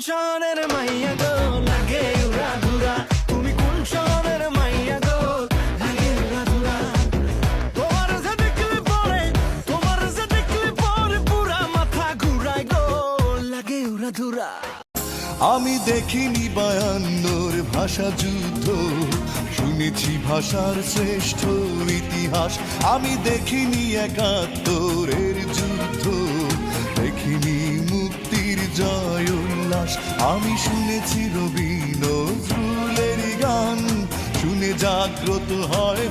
শহরের মাইয়া গো লাগে উড়াধুরা, তুমি কোন শহরের মাইয়া গো লাগে উড়াধুরা। তোমার যে দেখলে পরে, তোমার যে দেখলে পরে পুরা মাথা ঘুরায় গো লাগে উড়াধুরা। আমি দেখিনি 52 ভাষা যুদ্ধ, শুনেছি ভাষার শ্রেষ্ঠ ইতিহাস। আমি দেখিনি 71 যুদ্ধ, দেখিনি মুক্তির জয় উল্লাস। আমি শুনেছি রবি নজরুলের গান, শুনে জাগ্রত হয়